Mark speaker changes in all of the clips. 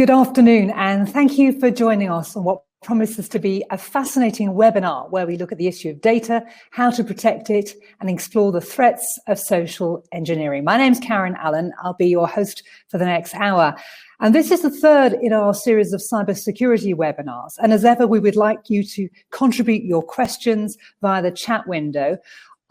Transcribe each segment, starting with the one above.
Speaker 1: Good afternoon, and thank you for joining us on what promises to be a fascinating webinar where we look at the issue of data, how to protect it, and explore the threats of social engineering. My name's Karen Allen. I'll be your host for the next hour. And this is the third in our series of cybersecurity webinars. And as ever, we would like you to contribute your questions via the chat window.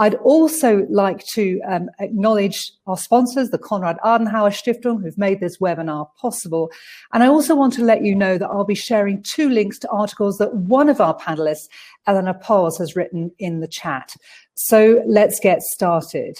Speaker 1: I'd also like to acknowledge our sponsors, the Konrad Adenauer Stiftung, who've made this webinar possible. And I also want to let you know that I'll be sharing 2 links to articles that one of our panelists, Eleanor Powles, has written in the chat. So let's get started.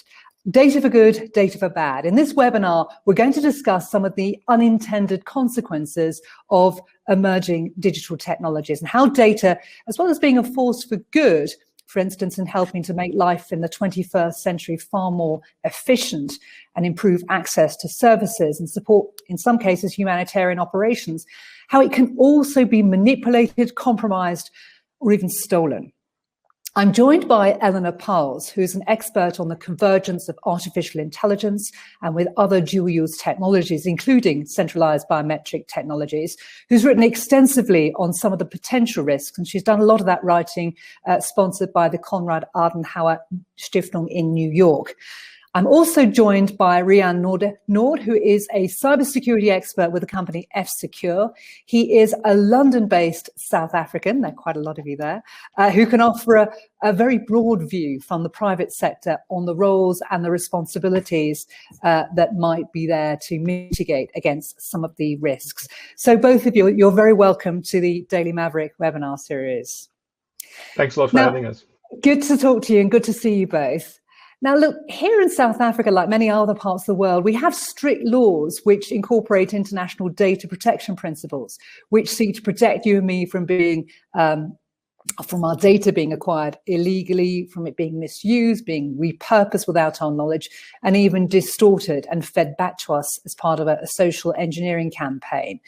Speaker 1: Data for good, data for bad. In this webinar, we're going to discuss some of the unintended consequences of emerging digital technologies and how data, as well as being a force for good, for instance, in helping to make life in the 21st century far more efficient and improve access to services and support, in some cases, humanitarian operations, how it can also be manipulated, compromised, or even stolen. I'm joined by Eleanor Powles, who's an expert on the convergence of artificial intelligence and with other dual-use technologies, including centralized biometric technologies, who's written extensively on some of the potential risks. And she's done a lot of that writing sponsored by the Konrad Adenauer Stiftung in New York. I'm also joined by Rian Nord, who is a cybersecurity expert with the company F-Secure. He is a London-based South African, there are quite a lot of you there, who can offer a very broad view from the private sector on the roles and the responsibilities that might be there to mitigate against some of the risks. So both of you, you're very welcome to the Daily Maverick webinar series.
Speaker 2: Thanks a lot for having us.
Speaker 1: Good to talk to you and good to see you both. Now, look, here in South Africa, like many other parts of the world, we have strict laws which incorporate international data protection principles, which seek to protect you and me from being, from our data being acquired illegally, from it being misused, being repurposed without our knowledge, and even distorted and fed back to us as part of a social engineering campaign.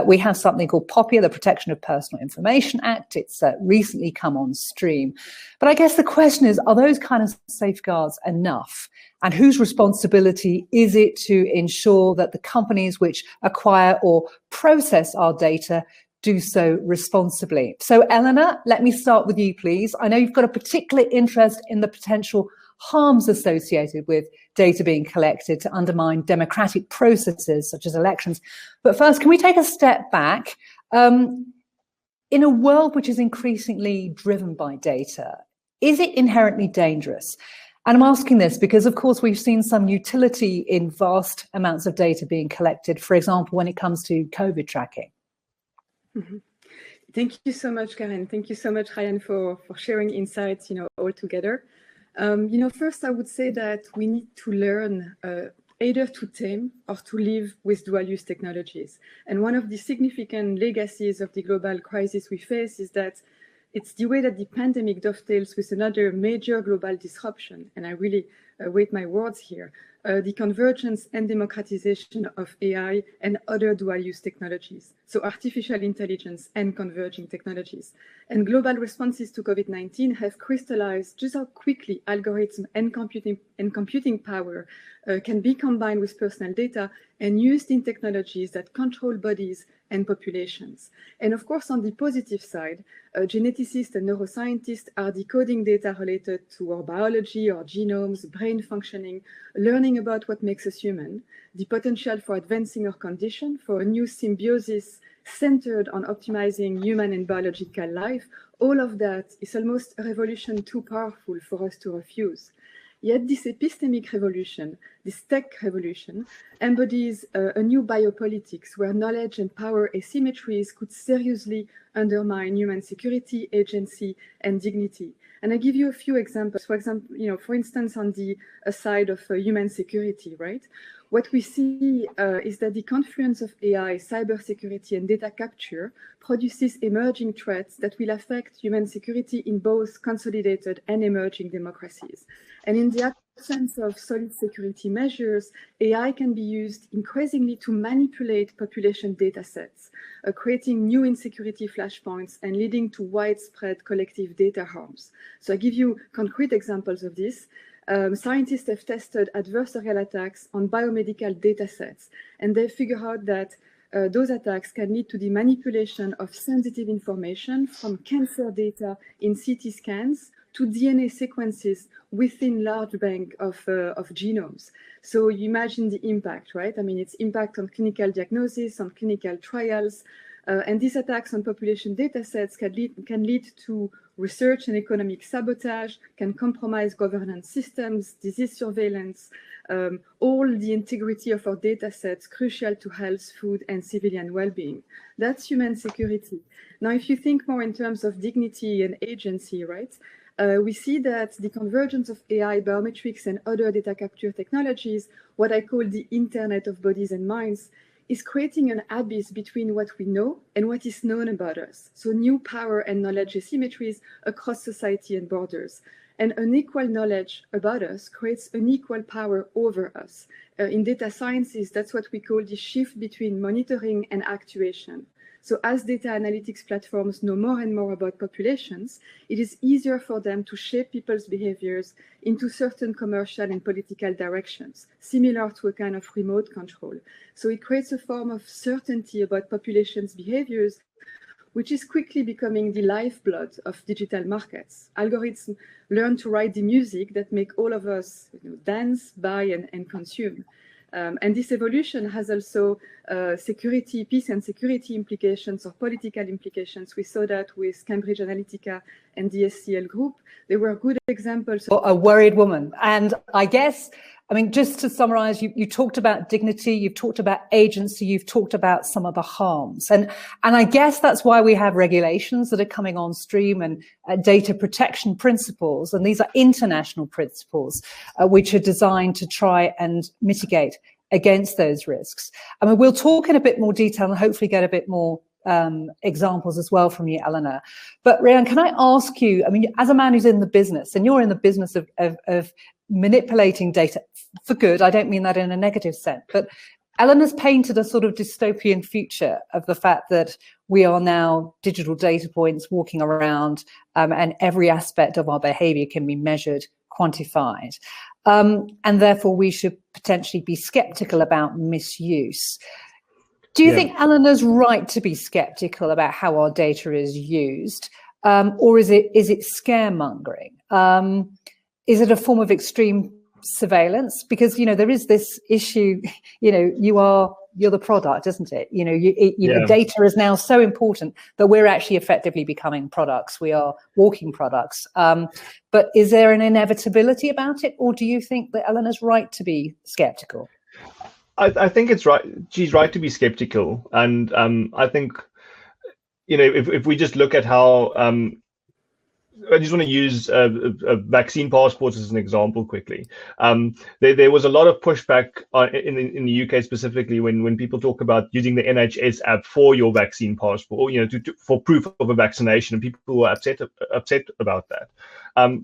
Speaker 1: We have something called POPIA, the Protection of Personal Information Act. It's recently come on stream. But I guess the question is, are those kind of safeguards enough? And whose responsibility is it to ensure that the companies which acquire or process our data do so responsibly? So, Eleanor, let me start with you, please. I know you've got a particular interest in the potential harms associated with data being collected to undermine democratic processes such as elections. But first, can we take a step back? In a world which is increasingly driven by data, is it inherently dangerous? And I'm asking this because, of course, we've seen some utility in vast amounts of data being collected, for example, when it comes to COVID tracking.
Speaker 3: Mm-hmm. Thank you so much, Karen. Thank you so much, Ryan, for sharing insights, all together. First, I would say that we need to learn either to tame or to live with dual-use technologies. And one of the significant legacies of the global crisis we face is that it's the way that the pandemic dovetails with another major global disruption, and I really weight my words here, the convergence and democratization of AI and other dual-use technologies, so artificial intelligence and converging technologies. And global responses to COVID-19 have crystallized just how quickly algorithms and computing power can be combined with personal data and used in technologies that control bodies and populations. And of course, on the positive side, geneticists and neuroscientists are decoding data related to our biology, our genomes, brain functioning, learning about what makes us human, the potential for advancing our condition, for a new symbiosis centered on optimizing human and biological life. All of that is almost a revolution too powerful for us to refuse. Yet this epistemic revolution, this tech revolution, embodies a new biopolitics where knowledge and power asymmetries could seriously undermine human security, agency, and dignity. And I give you a few examples. For example, for instance, on the side of human security, right? What we see is that the confluence of AI, cybersecurity, and data capture produces emerging threats that will affect human security in both consolidated and emerging democracies. And in the absence of solid security measures, AI can be used increasingly to manipulate population data sets, creating new insecurity flashpoints and leading to widespread collective data harms. So I give you concrete examples of this. Scientists have tested adversarial attacks on biomedical data sets, and they figure out that those attacks can lead to the manipulation of sensitive information from cancer data in CT scans to DNA sequences within large bank of genomes. So you imagine the impact, right? I mean, it's impact on clinical diagnosis, on clinical trials, and these attacks on population data sets can lead to research and economic sabotage, can compromise governance systems, disease surveillance, all the integrity of our data sets crucial to health, food, and civilian well-being. That's human security. Now, if you think more in terms of dignity and agency, right, we see that the convergence of AI, biometrics, and other data capture technologies, what I call the Internet of Bodies and Minds, is creating an abyss between what we know and what is known about us. So new power and knowledge asymmetries across society and borders. And unequal knowledge about us creates unequal power over us. In data sciences, that's what we call the shift between monitoring and actuation. So as data analytics platforms know more and more about populations, it is easier for them to shape people's behaviors into certain commercial and political directions, similar to a kind of remote control. So it creates a form of certainty about populations' behaviors, which is quickly becoming the lifeblood of digital markets. Algorithms learn to write the music that make all of us dance, buy, and consume. And this evolution has also security, peace and security implications or political implications. We saw that with Cambridge Analytica and the SCL Group. They were good examples.
Speaker 1: A worried woman. And I guess, I mean, just to summarize, you talked about dignity, you've talked about agency, you've talked about some of the harms. And I guess that's why we have regulations that are coming on stream and data protection principles. And these are international principles, which are designed to try and mitigate against those risks. I mean, we'll talk in a bit more detail and hopefully get a bit more examples as well from you, Eleanor. But Ryan, can I ask you, I mean, as a man who's in the business, and you're in the business of manipulating data for good, I don't mean that in a negative sense, but Eleanor's painted a sort of dystopian future of the fact that we are now digital data points walking around, and every aspect of our behavior can be measured, quantified. And therefore we should potentially be skeptical about misuse. Do you think Eleanor's right to be skeptical about how our data is used, or is it scaremongering? Is it a form of extreme surveillance? Because, you know, there is this issue, you know, you're the product, isn't it? You know, data is now so important that we're actually effectively becoming products. We are walking products. But is there an inevitability about it, or do you think that Eleanor's right to be skeptical?
Speaker 2: I think it's right. She's right to be skeptical, and I think, you know, if we just look at how, I just want to use vaccine passports as an example quickly. There was a lot of pushback in the UK specifically when people talk about using the NHS app for your vaccine passport, or, you know, for proof of a vaccination, and people were upset about that.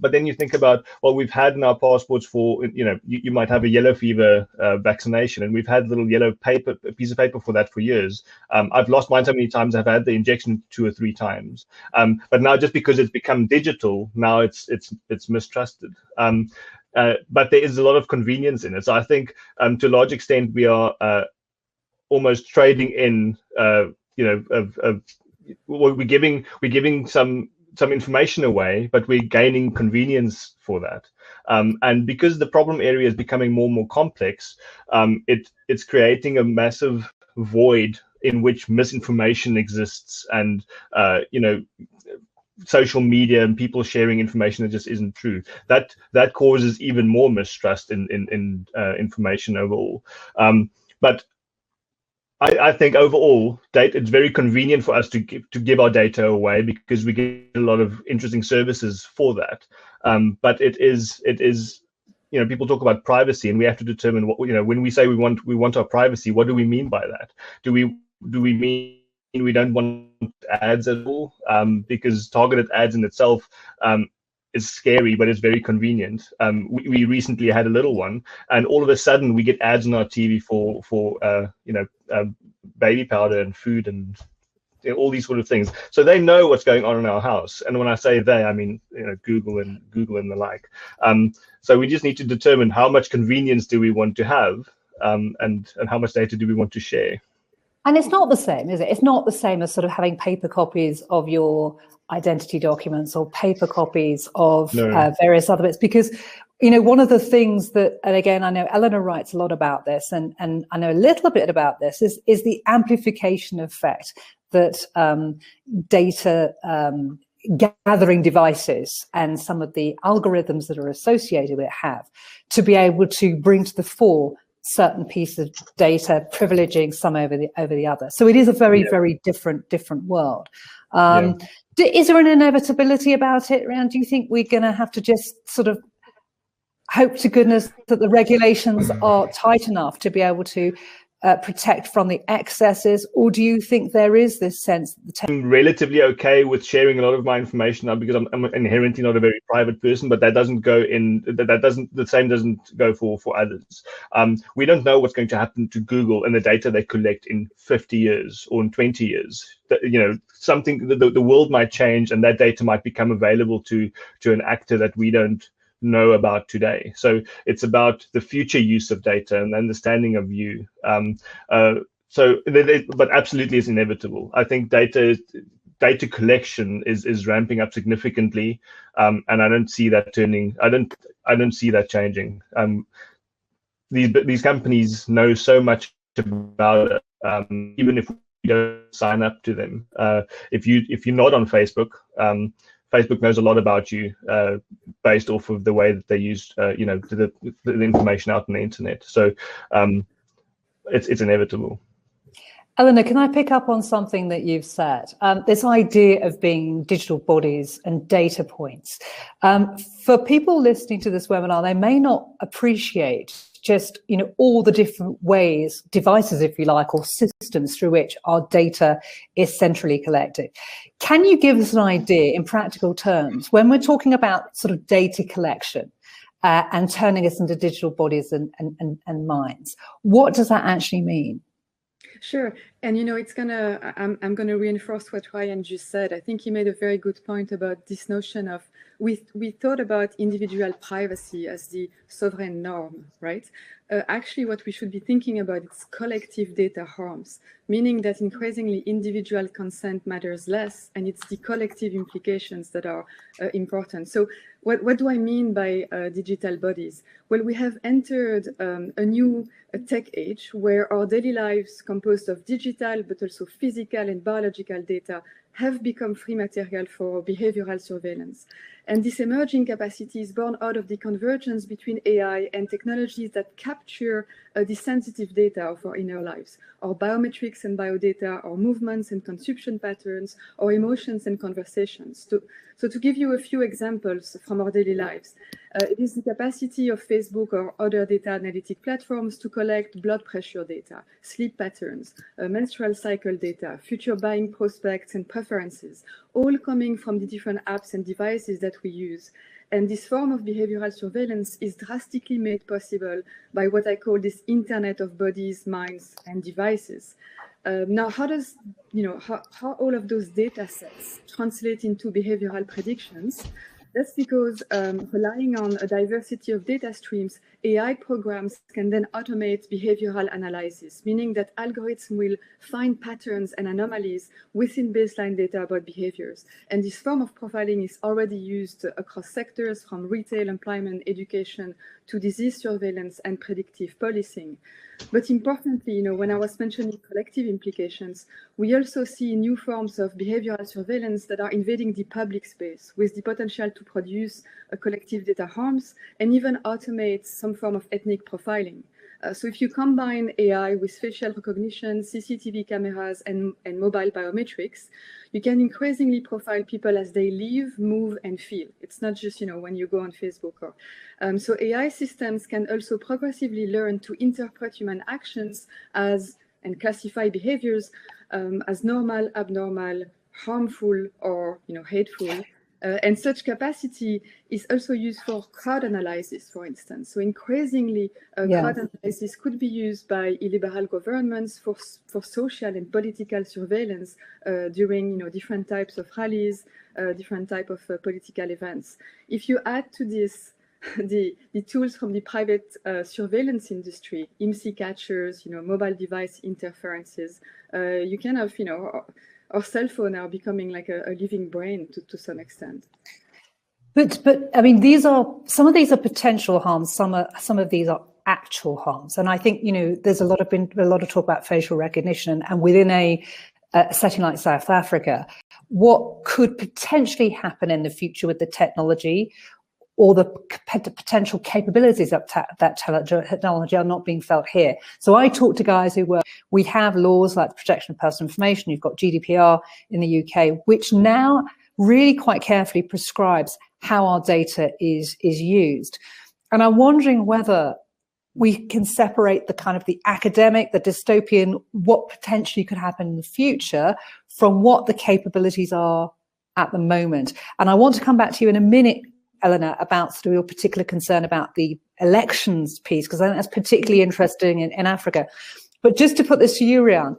Speaker 2: But then you think about, well, we've had in our passports for, you know, you might have a yellow fever vaccination, and we've had little yellow piece of paper for that for years. I've lost mine so many times. I've had the injection 2 or 3 times. But now, just because it's become digital, now it's mistrusted. But there is a lot of convenience in it. So I think to a large extent we are almost trading in, you know, we're giving some information away, but we're gaining convenience for that. And because the problem area is becoming more and more complex, it's creating a massive void in which misinformation exists, and you know, social media and people sharing information that just isn't true. That causes even more mistrust in information overall. But I think overall, it's very convenient for us to give our data away because we get a lot of interesting services for that. But it is, you know, people talk about privacy, and we have to determine what, you know, when we say we want our privacy, what do we mean by that? Do we mean we don't want ads at all? Because targeted ads in itself is scary, but it's very convenient. We recently had a little one, and all of a sudden we get ads on our TV for you know, baby powder and food and, you know, all these sort of things. So they know what's going on in our house. And when I say they, I mean, you know, Google and the like. So we just need to determine how much convenience do we want to have, and how much data do we want to share.
Speaker 1: And it's not the same, is it? It's not the same as sort of having paper copies of your identity documents or paper copies of various other bits, because, you know, one of the things that, and again, I know Eleanor writes a lot about this, and I know a little bit about this, is the amplification effect that data gathering devices and some of the algorithms that are associated with it have, to be able to bring to the fore certain pieces of data, privileging some over the other. So it is a very, very different world. Is there an inevitability about it, Ryan? Do you think we're going to have to just sort of hope to goodness that the regulations are tight enough to be able to protect from the excesses, or do you think there is this sense that
Speaker 2: I'm relatively okay with sharing a lot of my information now, because I'm inherently not a very private person, but that doesn't go in, the same doesn't go for others. We don't know what's going to happen to Google and the data they collect in 50 years or in 20 years. You know, something, the world might change and that data might become available to an actor that we don't know about today. So it's about the future use of data and understanding of you. But absolutely it's inevitable. I think data collection is ramping up significantly, and I don't see that turning. I don't see that changing. These companies know so much about it, even if we don't sign up to them. If you're not on Facebook, Facebook knows a lot about you based off of the way that they use, you know, the information out on the internet. So it's inevitable.
Speaker 1: Eleanor, can I pick up on something that you've said? This idea of being digital bodies and data points. For people listening to this webinar, they may not appreciate just, you know, all the different ways, devices, if you like, or systems through which our data is centrally collected. Can you give us an idea in practical terms, when we're talking about sort of data collection and turning us into digital bodies and minds, what does that actually mean?
Speaker 3: Sure. And, you know, I'm going to reinforce what Ryan just said. I think he made a very good point about this notion of, we thought about individual privacy as the sovereign norm, right? Actually, what we should be thinking about is collective data harms, meaning that increasingly individual consent matters less, and it's the collective implications that are important. So what do I mean by digital bodies? Well, we have entered a new tech age where our daily lives, composed of digital but also physical and biological data, have become free material for behavioral surveillance. And this emerging capacity is born out of the convergence between AI and technologies that capture the sensitive data of our inner lives, our biometrics and biodata, our movements and consumption patterns, our emotions and conversations. So to give you a few examples from our daily lives, it is the capacity of Facebook or other data analytic platforms to collect blood pressure data, sleep patterns, menstrual cycle data, future buying prospects and preferences, all coming from the different apps and devices that we use. And this form of behavioral surveillance is drastically made possible by what I call this Internet of bodies, minds, and devices. Now, how does, how all of those data sets translate into behavioral predictions? That's because relying on a diversity of data streams, AI programs can then automate behavioral analysis, meaning that algorithms will find patterns and anomalies within baseline data about behaviors. And this form of profiling is already used across sectors from retail, employment, education, to disease surveillance and predictive policing. But importantly, when I was mentioning collective implications, we also see new forms of behavioral surveillance that are invading the public space with the potential to produce collective data harms and even automate some form of ethnic profiling. So if you combine AI with facial recognition, CCTV cameras, and mobile biometrics, you can increasingly profile people as they live, move, and feel. It's not just, when you go on Facebook. So AI systems can also progressively learn to interpret human actions and classify behaviors as normal, abnormal, harmful, or hateful. And such capacity is also used for crowd analysis, for instance. So increasingly, crowd analysis could be used by illiberal governments for social and political surveillance during different types of rallies, different types of political events. If you add to this the tools from the private surveillance industry, IMSI catchers, mobile device interferences. You can have, our cell phone are becoming like a living brain to some extent.
Speaker 1: But I mean, some of these are potential harms. Some of these are actual harms. And I think, there's been a lot of talk about facial recognition, and within a setting like South Africa, what could potentially happen in the future with the technology, or the potential capabilities of that technology are not being felt here. So I talk to guys we have laws like the Protection of Personal Information, you've got GDPR in the UK, which now really quite carefully prescribes how our data is used. And I'm wondering whether we can separate the kind of the academic, the dystopian, what potentially could happen in the future from what the capabilities are at the moment. And I want to come back to you in a minute, Eleanor, about sort of your particular concern about the elections piece, because I think that's particularly interesting in Africa. But just to put this to you, Rian,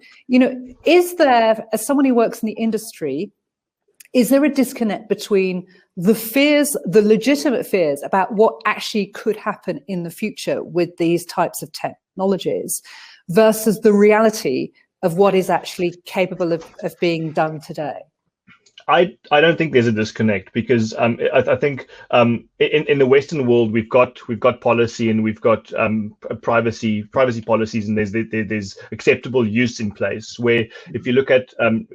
Speaker 1: is there, as someone who works in the industry, is there a disconnect between the fears, the legitimate fears about what actually could happen in the future with these types of technologies versus the reality of what is actually capable of being done today?
Speaker 2: I don't think there's a disconnect, because I think in the Western world we've got policy, and we've got privacy policies, and there's acceptable use in place. Where if you look at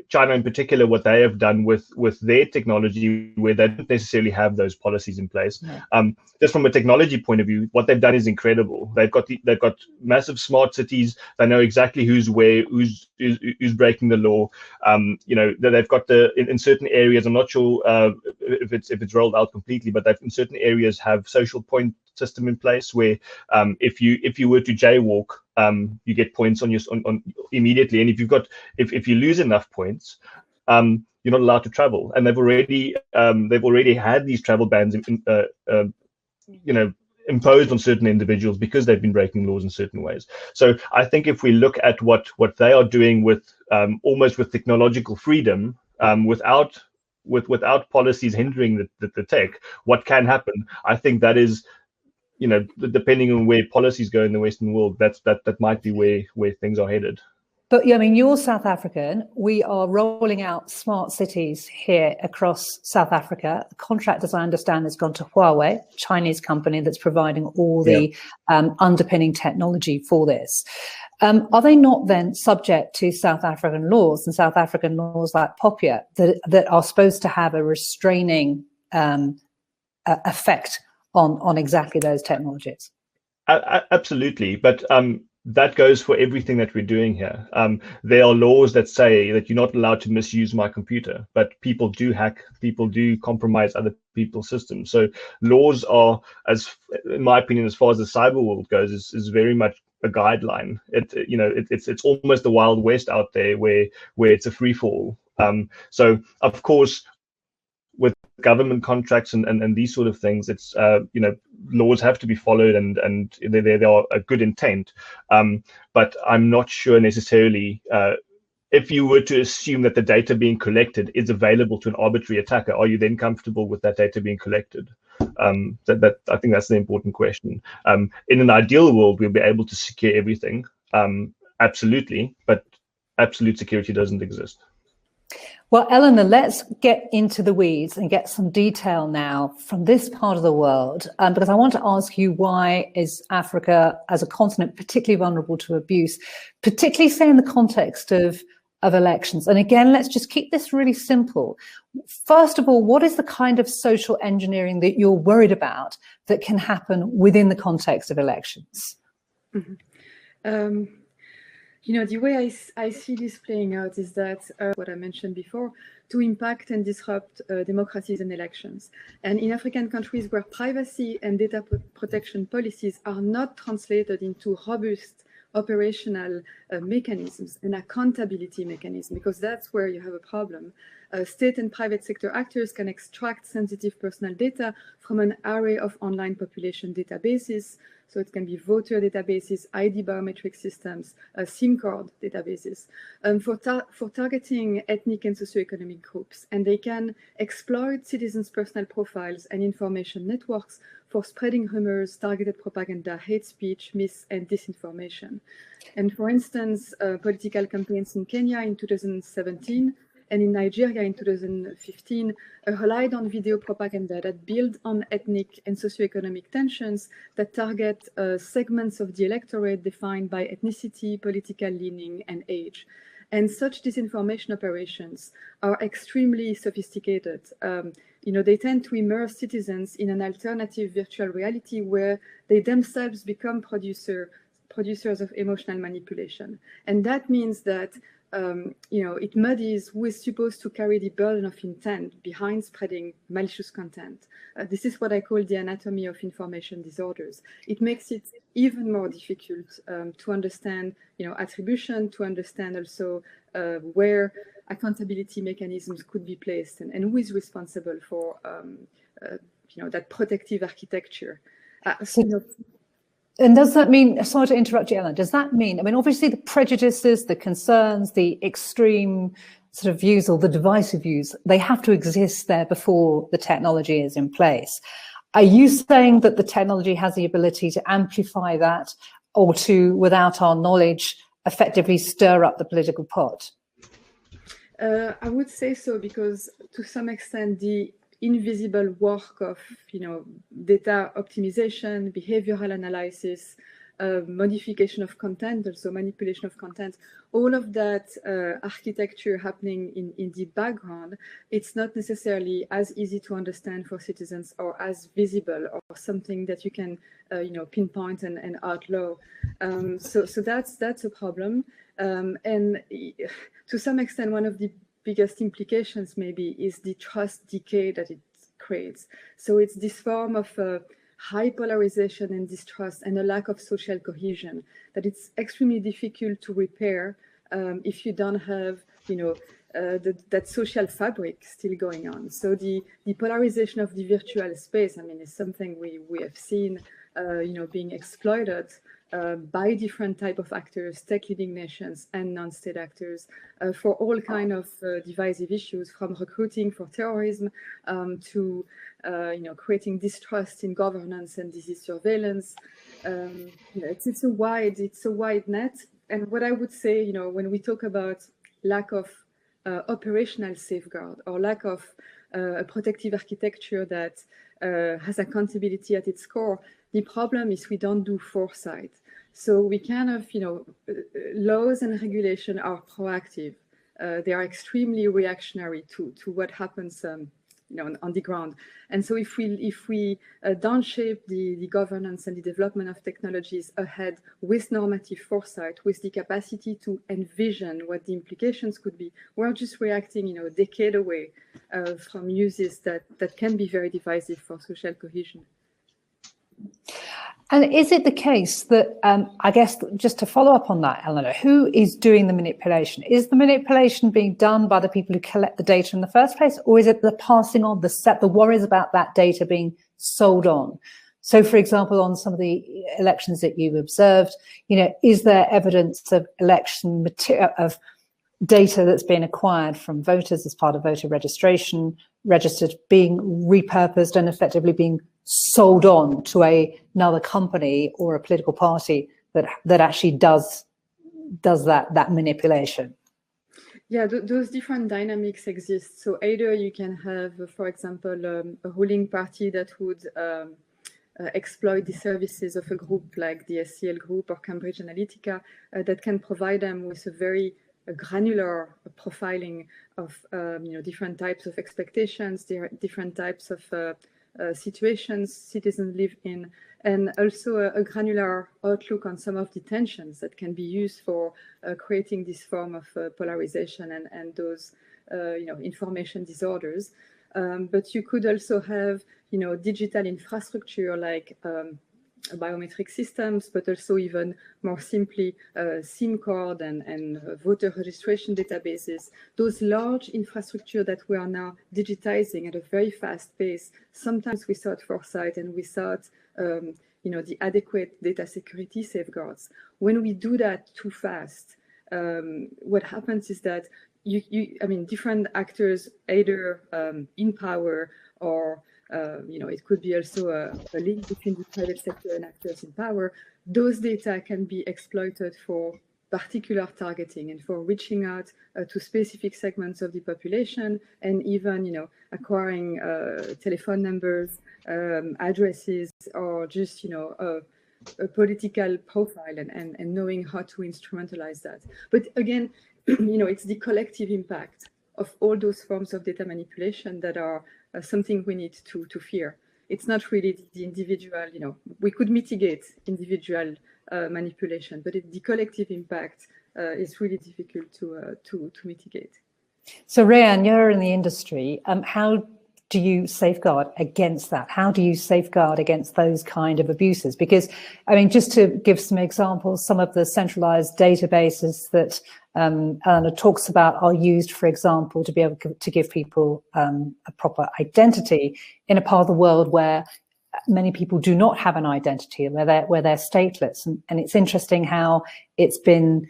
Speaker 2: China in particular, what they have done with their technology, where they don't necessarily have those policies in place, just from a technology point of view, what they've done is incredible. They've got massive smart cities. They know exactly who's where, who's breaking the law. They've got in certain areas, I'm not sure if it's rolled out completely, but in certain areas have social point system in place where if you were to jaywalk, you get points on immediately, and if you lose enough points, you're not allowed to travel. And they've already had these travel bans imposed on certain individuals because they've been breaking laws in certain ways. So I think if we look at what they are doing with almost with technological freedom, without policies hindering the tech, what can happen? I think that is, depending on where policies go in the Western world, that might be where things are headed.
Speaker 1: But yeah, I mean, you're South African. We are rolling out smart cities here across South Africa. The contract, as I understand, has gone to Huawei, a Chinese company that's providing all the underpinning technology for this. Are they not then subject to South African laws, and South African laws like POPIA that are supposed to have a restraining effect on exactly those technologies?
Speaker 2: Absolutely, but that goes for everything that we're doing here. There are laws that say that you're not allowed to misuse my computer, but people do hack, people do compromise other people's systems. So laws are, in my opinion, as far as the cyber world goes, is very much a guideline. It's almost the Wild West out there where it's a free for all. So of course, with government contracts and these sort of things, it's laws have to be followed, and they are a good intent, but I'm not sure necessarily if you were to assume that the data being collected is available to an arbitrary attacker, are you then comfortable with that data being collected? That I think that's the important question. In an ideal world, we'll be able to secure everything, absolutely, but absolute security doesn't exist.
Speaker 1: Well, Eleanor, let's get into the weeds and get some detail now from this part of the world, because I want to ask you, why is Africa as a continent particularly vulnerable to abuse, particularly say in the context of elections? And again, let's just keep this really simple. First of all, what is the kind of social engineering that you're worried about that can happen within the context of elections?
Speaker 3: Mm-hmm. The way I see this playing out is that what I mentioned before, to impact and disrupt democracies and elections. And in African countries where privacy and data protection policies are not translated into robust operational mechanisms and accountability mechanisms, because that's where you have a problem. State and private sector actors can extract sensitive personal data from an array of online population databases. So it can be voter databases, ID biometric systems, SIM card databases for targeting ethnic and socioeconomic groups. And they can exploit citizens' personal profiles and information networks for spreading rumors, targeted propaganda, hate speech, mis and disinformation. And for instance, political campaigns in Kenya in 2017 and in Nigeria in 2015 relied on video propaganda that build on ethnic and socioeconomic tensions that target segments of the electorate defined by ethnicity, political leaning, and age. And such disinformation operations are extremely sophisticated. They tend to immerse citizens in an alternative virtual reality where they themselves become producers of emotional manipulation. And that means that it muddies who is supposed to carry the burden of intent behind spreading malicious content. This is what I call the anatomy of information disorders. It makes it even more difficult to understand, attribution, to understand also where accountability mechanisms could be placed and who is responsible for, that protective architecture.
Speaker 1: And does that mean, sorry to interrupt you, Ellen, does that mean, obviously the prejudices, the concerns, the extreme sort of views or the divisive views, they have to exist there before the technology is in place. Are you saying that the technology has the ability to amplify that or to, without our knowledge, effectively stir up the political pot?
Speaker 3: I would say so, because to some extent, the invisible work of data optimization, behavioral analysis, modification of content, also manipulation of content, all of that architecture happening in the background, it's not necessarily as easy to understand for citizens or as visible or something that you can pinpoint and outlaw. So that's a problem. And to some extent, one of the biggest implications maybe is the trust decay that it creates. So it's this form of high polarization and distrust and a lack of social cohesion that it's extremely difficult to repair if you don't have, that social fabric still going on. So the polarization of the virtual space, is something we have seen, being exploited by different type of actors, tech-leading nations and non-state actors for all kind of divisive issues, from recruiting for terrorism to creating distrust in governance and disease surveillance. It's a wide net. And what I would say, when we talk about lack of operational safeguard or lack of a protective architecture that has accountability at its core, the problem is we don't do foresight. So we kind of, laws and regulation are proactive. They are extremely reactionary to what happens, on the ground. And so if we don't shape the governance and the development of technologies ahead with normative foresight, with the capacity to envision what the implications could be, we're just reacting, a decade away from uses that can be very divisive for social cohesion.
Speaker 1: And is it the case that, I guess, just to follow up on that, Eleanor, who is doing the manipulation? Is the manipulation being done by the people who collect the data in the first place, or is it the passing on, the worries about that data being sold on? So, for example, on some of the elections that you've observed, is there evidence of election material, of data that's been acquired from voters as part of voter registration, registered, being repurposed and effectively being sold on to another company or a political party that actually does that manipulation?
Speaker 3: Yeah, those different dynamics exist. So either you can have, for example, a ruling party that would exploit the services of a group like the SCL Group or Cambridge Analytica that can provide them with a very granular profiling of different types of expectations, different types of situations citizens live in, and also a granular outlook on some of the tensions that can be used for creating this form of polarization and those information disorders. But you could also have digital infrastructure like biometric systems, but also even more simply SIM card and voter registration databases. Those large infrastructure that we are now digitizing at a very fast pace, sometimes without foresight and without the adequate data security safeguards. When we do that too fast, what happens is that different actors, either in power or it could be also a link between the private sector and actors in power. Those data can be exploited for particular targeting and for reaching out to specific segments of the population, and even, acquiring telephone numbers, addresses, or just, a political profile, and knowing how to instrumentalize that. But again, it's the collective impact of all those forms of data manipulation that are something we need to fear. It's not really the individual, we could mitigate individual manipulation, but the collective impact is really difficult to mitigate.
Speaker 1: So Rayhan, you're in the industry. How do you safeguard against that? How do you safeguard against those kind of abuses? Because, I mean, just to give some examples, some of the centralized databases that Eleanor talks about are used, for example, to be able to give people a proper identity in a part of the world where many people do not have an identity, where they're stateless. And it's interesting how it's been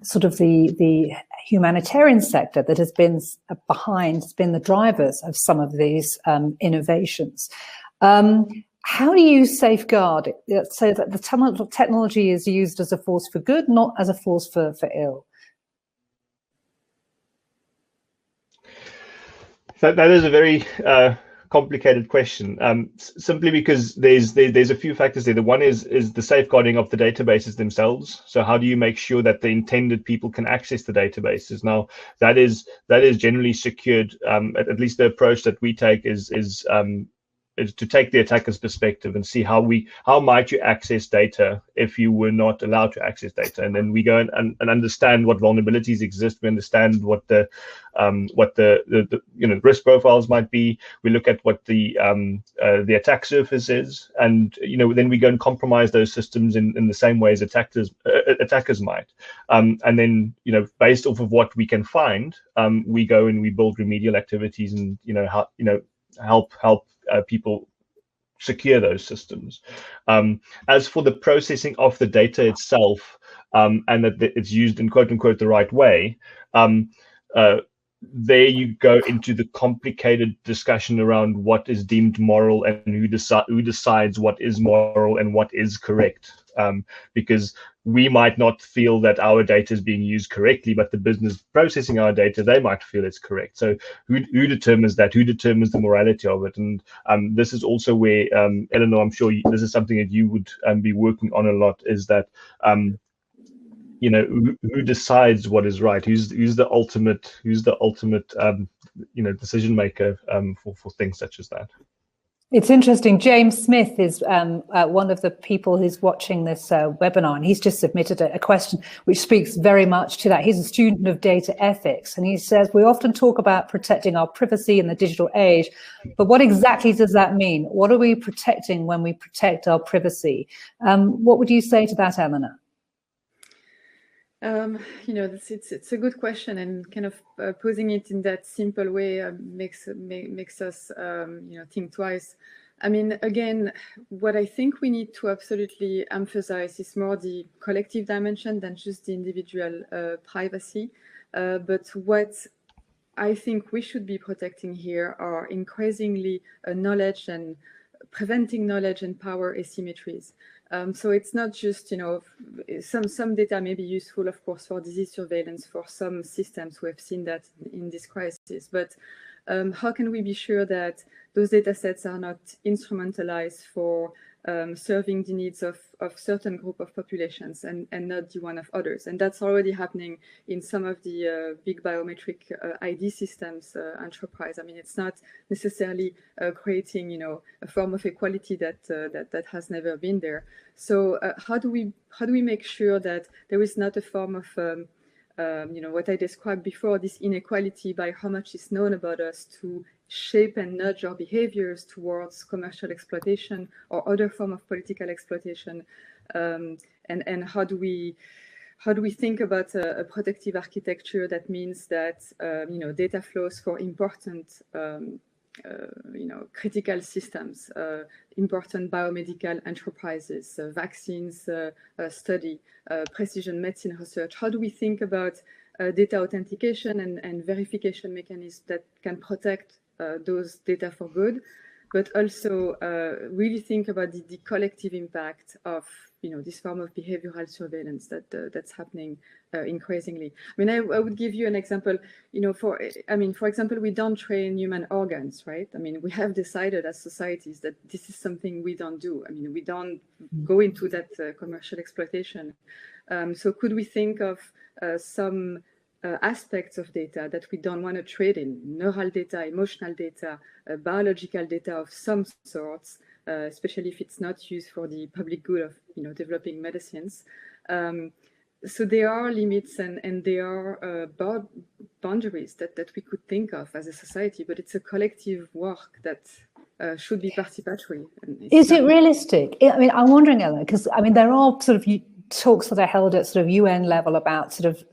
Speaker 1: sort of the humanitarian sector that has been behind, has been the drivers of some of these innovations. How do you safeguard it so that the technology is used as a force for good, not as a force for ill?
Speaker 2: That is a very complicated question, simply because there's a few factors there. The one is the safeguarding of the databases themselves. So how do you make sure that the intended people can access the databases? Now, that is generally secured. At least the approach that we take is to take the attacker's perspective and see how might you access data if you were not allowed to access data, and then we go and understand what vulnerabilities exist. We understand what the risk profiles might be. We look at what the attack surface is, and then we go and compromise those systems in the same way as attackers might. And then based off of what we can find, we go and we build remedial activities and help people secure those systems. As for the processing of the data itself, and that it's used in quote unquote the right way, there you go into the complicated discussion around what is deemed moral and who decides what is moral and what is correct. Because we might not feel that our data is being used correctly, but the business processing our data, they might feel it's correct. So who determines that? Who determines the morality of it? And this is also where, Eleanor, I'm sure this is something that you would be working on a lot, is that who decides what is right? Who's the ultimate decision maker for things such as that?
Speaker 1: It's interesting. James Smith is one of the people who's watching this webinar, and he's just submitted a question which speaks very much to that. He's a student of data ethics, and he says, we often talk about protecting our privacy in the digital age, but what exactly does that mean? What are we protecting when we protect our privacy? What would you say to that, Eleanor?
Speaker 3: It's a good question, and kind of posing it in that simple way makes us think twice. I mean, again, what I think we need to absolutely emphasize is more the collective dimension than just the individual privacy. But what I think we should be protecting here are increasingly knowledge and preventing knowledge and power asymmetries. So it's not just, some data may be useful, of course, for disease surveillance for some systems. We have seen that in this crisis. But how can we be sure that those data sets are not instrumentalized for serving the needs of certain group of populations and not the one of others? And that's already happening in some of the big biometric ID systems enterprise. I mean, it's not necessarily creating, a form of equality that has never been there. So how do we make sure that there is not a form of what I described before, this inequality by how much is known about us to shape and nudge our behaviors towards commercial exploitation or other form of political exploitation, and how do we think about a protective architecture that means that data flows for important critical systems, important biomedical enterprises, vaccines study, precision medicine research. How do we think about data authentication and verification mechanisms that can protect those data for good? but also really think about the collective impact of this form of behavioral surveillance that's happening increasingly. I mean, I would give you an example. For example, we don't train human organs, right? I mean, we have decided as societies that this is something we don't do. I mean, we don't go into that commercial exploitation. So could we think of some aspects of data that we don't want to trade in, neural data, emotional data, biological data of some sorts, especially if it's not used for the public good of developing medicines. So there are limits and there are boundaries that we could think of as a society, but it's a collective work that should be participatory.
Speaker 1: Is it realistic? I mean, I'm wondering, Ellen, because I mean, there are sort of talks that are held at sort of UN level about sort of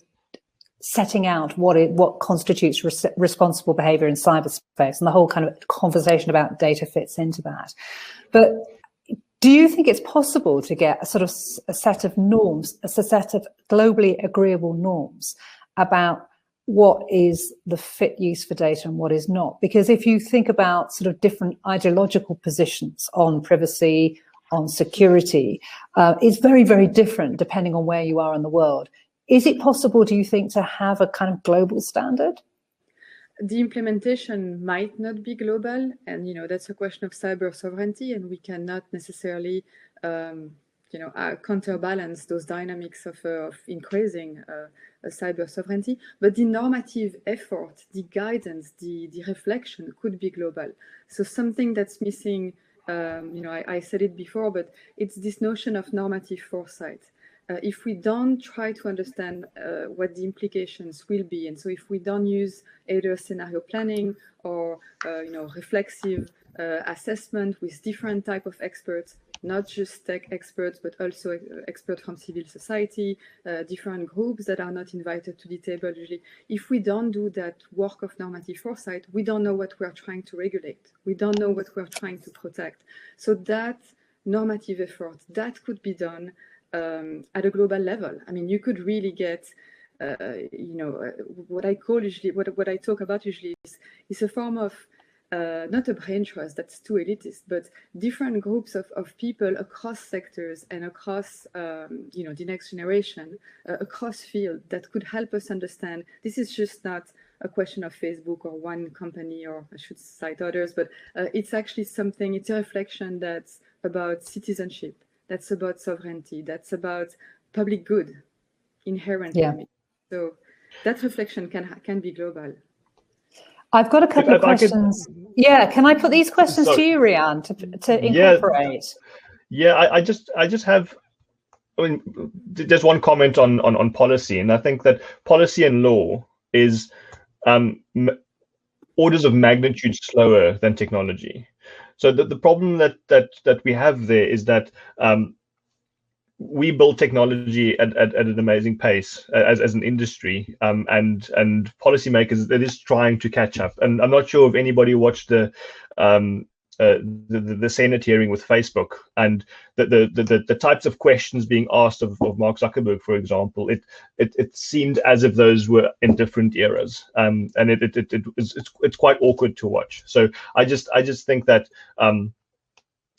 Speaker 1: setting out what constitutes responsible behavior in cyberspace, and the whole kind of conversation about data fits into that. But do you think it's possible to get a sort of a set of norms, a set of globally agreeable norms about what is the fit use for data and what is not? Because if you think about sort of different ideological positions on privacy, on security, it's very, very different depending on where you are in the world. Is it possible, do you think, to have a kind of global standard?
Speaker 3: The implementation might not be global, and that's a question of cyber sovereignty, and we cannot necessarily counterbalance those dynamics of increasing cyber sovereignty. But the normative effort, the guidance, the reflection could be global. So something that's missing, I said it before, but it's this notion of normative foresight. If we don't try to understand what the implications will be, and so if we don't use either scenario planning or reflexive assessment with different type of experts, not just tech experts, but also experts from civil society, different groups that are not invited to the table usually. If we don't do that work of normative foresight, we don't know what we're trying to regulate. We don't know what we're trying to protect. So that normative effort, that could be done at a global level. I mean, you could really get, what I call usually, what I talk about usually is a form of, not a brain trust, that's too elitist, but different groups of people across sectors and across, the next generation, across field that could help us understand this is just not a question of Facebook or one company, or I should cite others, but it's actually something, it's a reflection that's about citizenship. That's about sovereignty. That's about public good inherently. Yeah. So that reflection can be global.
Speaker 1: I've got a couple of questions. Can I put these questions to you, Rian, to incorporate?
Speaker 2: I just have. I mean, there's one comment on policy, and I think that policy and law is orders of magnitude slower than technology. So the problem that we have there is that we build technology at an amazing pace as an industry, and policymakers that is trying to catch up. And I'm not sure if anybody watched the Senate hearing with Facebook and the types of questions being asked of Mark Zuckerberg, for example. It seemed as if those were in different eras, and it's quite awkward to watch. So I just think that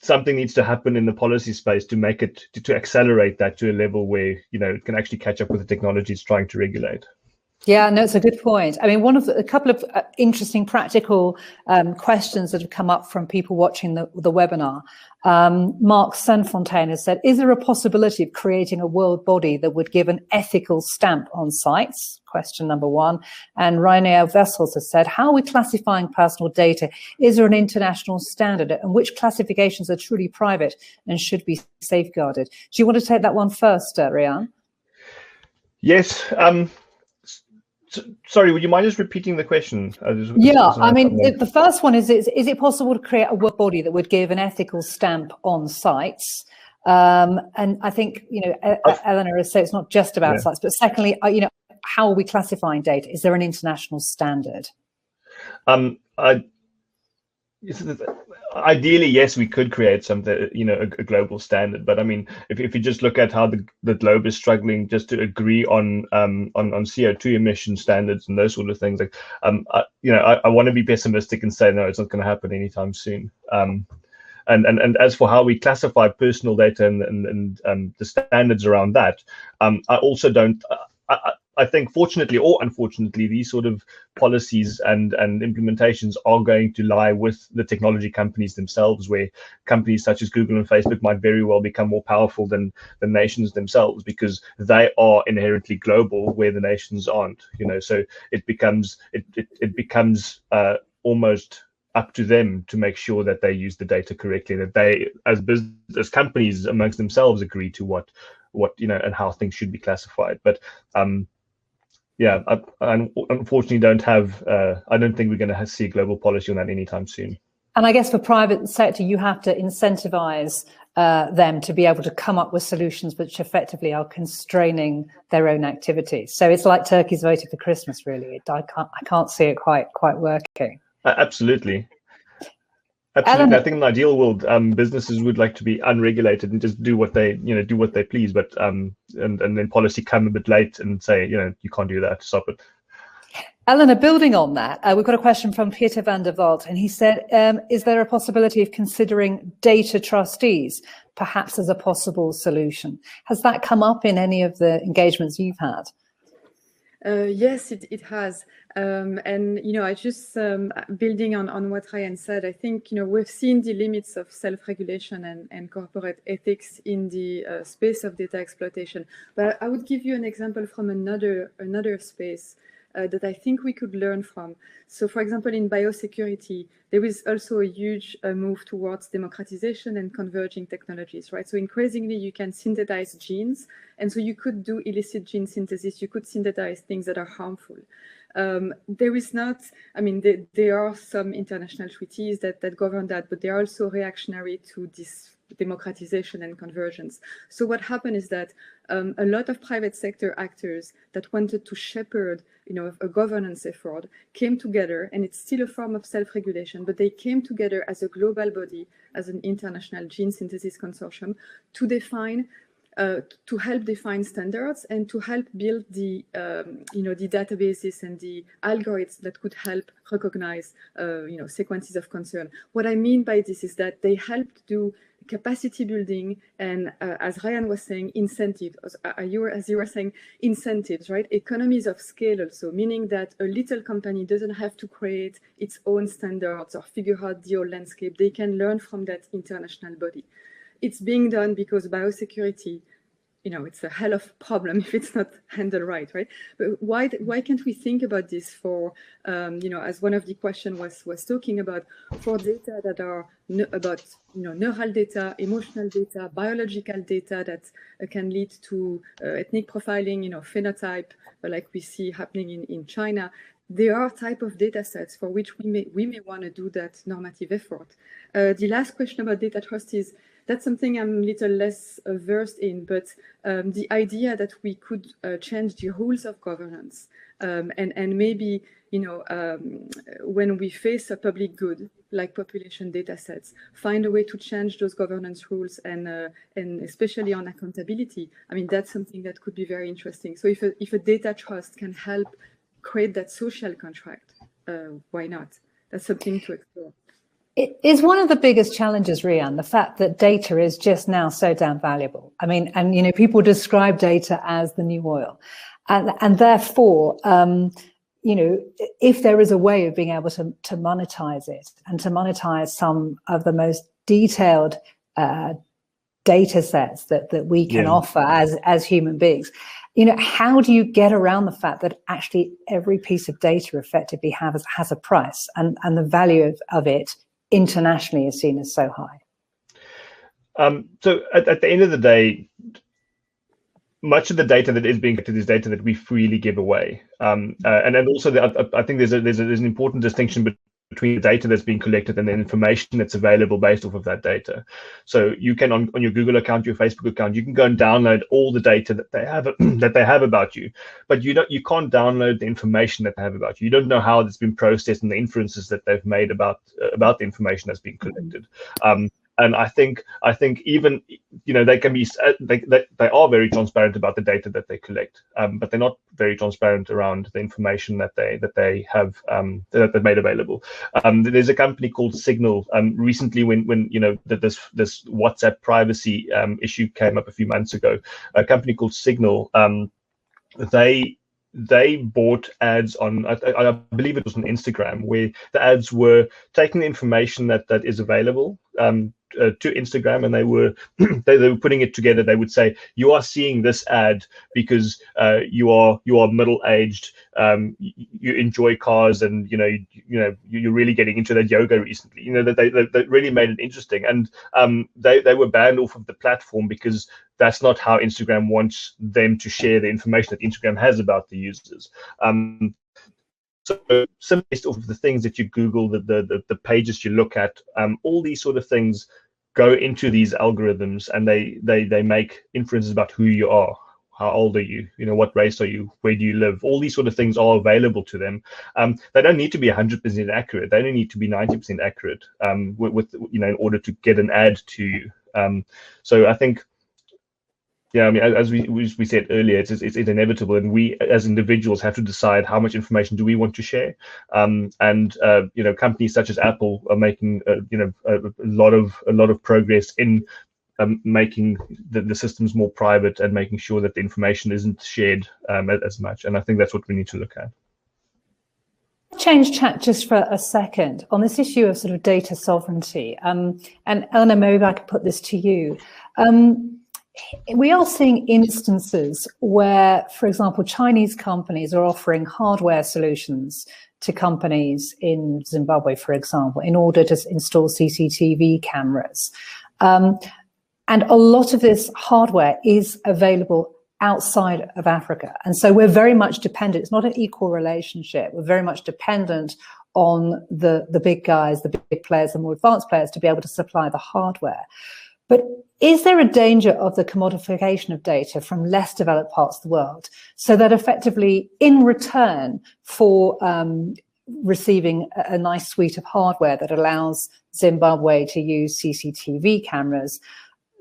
Speaker 2: something needs to happen in the policy space to make it to accelerate that to a level where it can actually catch up with the technology it's trying to regulate.
Speaker 1: Yeah, no, it's a good point. I mean, a couple of interesting practical questions that have come up from people watching the webinar. Mark Senfontaine has said, is there a possibility of creating a world body that would give an ethical stamp on sites? Question number one. And Rainer Vessels has said, how are we classifying personal data? Is there an international standard? And which classifications are truly private and should be safeguarded? Do you want to take that one first, Rian?
Speaker 2: Yes. Sorry, would you mind just repeating the question?
Speaker 1: I mean, the first one is it possible to create a work body that would give an ethical stamp on sites? And I think, Eleanor has said it's not just about sites, but secondly, how are we classifying data? Is there an international standard?
Speaker 2: ideally, yes, we could create something, a global standard. But I mean, if you just look at how the globe is struggling just to agree on CO2 emission standards and those sort of things, like I want to be pessimistic and say no, it's not going to happen anytime soon. And as for how we classify personal data and the standards around that, I also don't. I think, fortunately or unfortunately, these sort of policies and implementations are going to lie with the technology companies themselves, where companies such as Google and Facebook might very well become more powerful than the nations themselves, because they are inherently global where the nations aren't. So it becomes almost up to them to make sure that they use the data correctly, that they, as companies amongst themselves, agree to what and how things should be classified. But yeah, I unfortunately don't have. I don't think we're going to see a global policy on that anytime soon.
Speaker 1: And I guess for private sector, you have to incentivize them to be able to come up with solutions which effectively are constraining their own activities. So it's like turkeys voted for Christmas, really. I can't see it quite working.
Speaker 2: Absolutely. Absolutely. I think in an ideal world, businesses would like to be unregulated and just do what they please. But and then policy come a bit late and say, you can't do that. Stop it.
Speaker 1: Eleanor, building on that, we've got a question from Peter van der Walt, and he said, is there a possibility of considering data trustees, perhaps as a possible solution? Has that come up in any of the engagements you've had?
Speaker 3: Yes, it has. And, I just, building on what Ryan said, I think, we've seen the limits of self-regulation and corporate ethics in the space of data exploitation. But I would give you an example from another space that I think we could learn from. So, for example, in biosecurity, there is also a huge move towards democratization and converging technologies, right? So increasingly, you can synthesize genes, and so you could do illicit gene synthesis. You could synthesize things that are harmful. There is not, there are some international treaties that govern that, but they are also reactionary to this democratization and convergence. So what happened is that a lot of private sector actors that wanted to shepherd, a governance effort came together, and it's still a form of self-regulation, but they came together as a global body, as an international gene synthesis consortium, to define to help define standards and to help build the the databases and the algorithms that could help recognize sequences of concern. What I mean by this is that they helped do capacity building and, as Ryan was saying, incentives. As you were saying, incentives, right? Economies of scale also, meaning that a little company doesn't have to create its own standards or figure out the whole landscape. They can learn from that international body. It's being done because biosecurity, it's a hell of a problem if it's not handled right? But why can't we think about this for, as one of the questions was talking about, for data that are about, neural data, emotional data, biological data that can lead to ethnic profiling, phenotype, like we see happening in China. There are type of data sets for which we may want to do that normative effort. The last question about data trust is, that's something I'm a little less versed in, but the idea that we could change the rules of governance and maybe, when we face a public good, like population data sets, find a way to change those governance rules and especially on accountability. That's something that could be very interesting. So if a data trust can help create that social contract, why not? That's something to explore.
Speaker 1: It is one of the biggest challenges, Rian, the fact that data is just now so damn valuable. And people describe data as the new oil, and therefore, if there is a way of being able to monetize it and to monetize some of the most detailed data sets that we can offer as human beings, how do you get around the fact that actually every piece of data effectively has a price, and the value of it internationally is seen as so high?
Speaker 2: So at the end of the day, much of the data that is being collected is data that we freely give away, and then also I think there's an important distinction between the data that's being collected and the information that's available based off of that data. So you can, on your Google account, your Facebook account, you can go and download all the data that they have that they have about you, but you can't download the information that they have about you. You don't know how it's been processed and the inferences that they've made about the information that's being collected. And I think even, they can be they are very transparent about the data that they collect, but they're not very transparent around the information that they have that they've made available. There's a company called Signal. Recently, when this WhatsApp privacy issue came up a few months ago, a company called Signal, they bought ads on, I believe it was on Instagram, where the ads were taking the information that is available to Instagram, and they were putting it together. They would say, you are seeing this ad because you are middle-aged, you enjoy cars, and you're really getting into that yoga recently. That really made it interesting, and they were banned off of the platform because that's not how Instagram wants them to share the information that Instagram has about the users. So based off of the things that you Google, the pages you look at, all these sort of things go into these algorithms, and they make inferences about who you are, how old are you, what race are you, where do you live. All these sort of things are available to them. They don't need to be 100% accurate. They only need to be 90% accurate with in order to get an ad to you. So I think, yeah, I mean, as we said earlier, it's inevitable, and we as individuals have to decide how much information do we want to share. And companies such as Apple are making a lot of progress in making the systems more private and making sure that the information isn't shared as much. And I think that's what we need to look at.
Speaker 1: Change chat just for a second on this issue of sort of data sovereignty. And Eleanor, maybe I could put this to you. We are seeing instances where, for example, Chinese companies are offering hardware solutions to companies in Zimbabwe, for example, in order to install CCTV cameras. And a lot of this hardware is available outside of Africa. And so we're very much dependent. It's not an equal relationship. We're very much dependent on the big guys, the big players, the more advanced players to be able to supply the hardware. But is there a danger of the commodification of data from less developed parts of the world, so that effectively in return for receiving a nice suite of hardware that allows Zimbabwe to use CCTV cameras,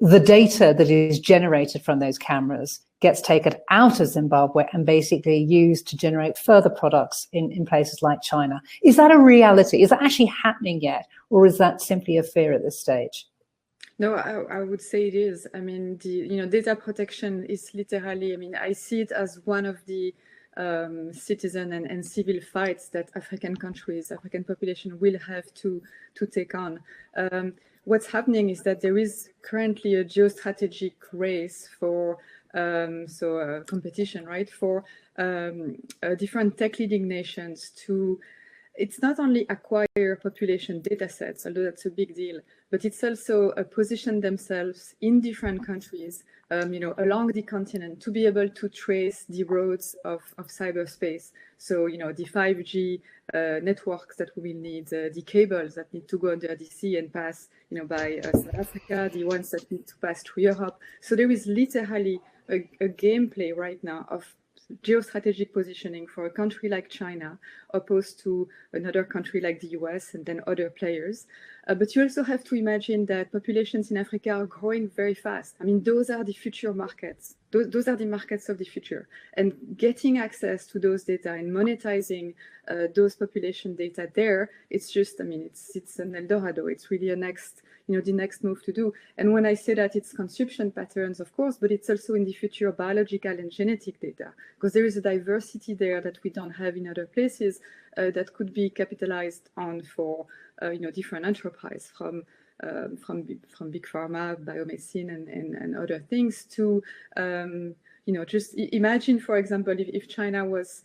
Speaker 1: the data that is generated from those cameras gets taken out of Zimbabwe and basically used to generate further products in places like China? Is that a reality? Is that actually happening yet? Or is that simply a fear at this stage?
Speaker 3: No, I would say it is. I mean, data protection is literally, I see it as one of the citizen and civil fights that African countries, African population will have to take on. What's happening is that there is currently a geostrategic race for competition, right, for different tech leading nations to. It's not only acquire population data sets, although that's a big deal, but it's also position themselves in different countries, along the continent, to be able to trace the roads of cyberspace. So, the 5G networks that we will need, the cables that need to go under the sea and pass, by South Africa, the ones that need to pass through Europe. So there is literally a gameplay right now of geostrategic positioning for a country like China opposed to another country like the US and then other players. But you also have to imagine that populations in Africa are growing very fast. I mean, those are the future markets. Those are the markets of the future. And getting access to those data and monetizing those population data there, it's just, it's an Eldorado. It's really the next move to do. And when I say that, it's consumption patterns, of course, but it's also in the future biological and genetic data, because there is a diversity there that we don't have in other places that could be capitalized on for different enterprise from big pharma, biomedicine, and other things to just imagine, for example, if China was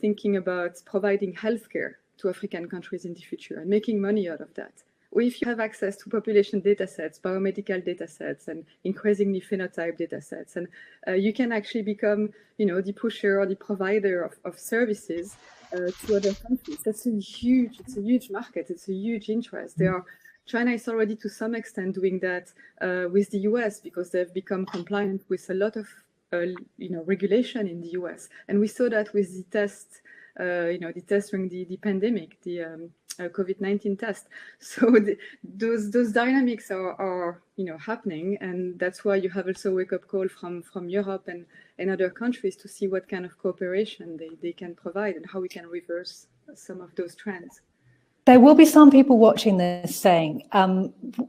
Speaker 3: thinking about providing healthcare to African countries in the future and making money out of that. Or if you have access to population data sets, biomedical data sets, and increasingly phenotype data sets, and you can actually become, the pusher or the provider of services to other countries. It's a huge market. It's a huge interest. China is already to some extent doing that with the US because they've become compliant with a lot of regulation in the US, and we saw that with the test, the test during the pandemic, the COVID-19 test. So those dynamics are happening, and that's why you have also a wake-up call from Europe and other countries to see what kind of cooperation they can provide and how we can reverse some of those trends.
Speaker 1: There will be some people watching this saying,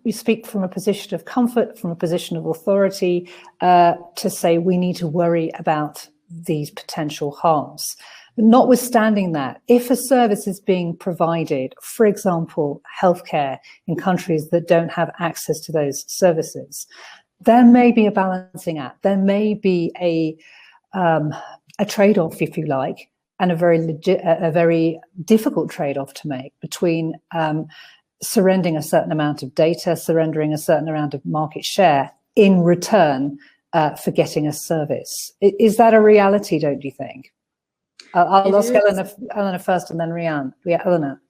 Speaker 1: we speak from a position of comfort, from a position of authority, to say we need to worry about these potential harms. Notwithstanding that, if a service is being provided, for example, healthcare in countries that don't have access to those services, there may be a balancing act. There may be a trade-off, if you like, and a very difficult trade-off to make between surrendering a certain amount of data, surrendering a certain amount of market share in return for getting a service. Is that a reality, don't you think? I'll ask Elena first, and then Ryan. Yeah, Elena.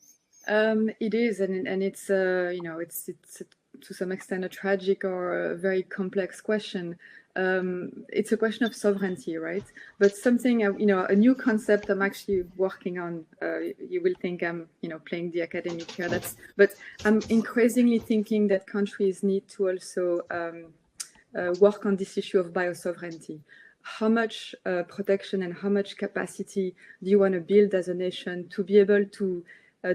Speaker 3: It is, and it's it's to some extent a tragic or a very complex question. It's a question of sovereignty, right? But something, a new concept I'm actually working on. You will think I'm, playing the academic here. But I'm increasingly thinking that countries need to also work on this issue of biosovereignty. How much protection and how much capacity do you want to build as a nation to be able to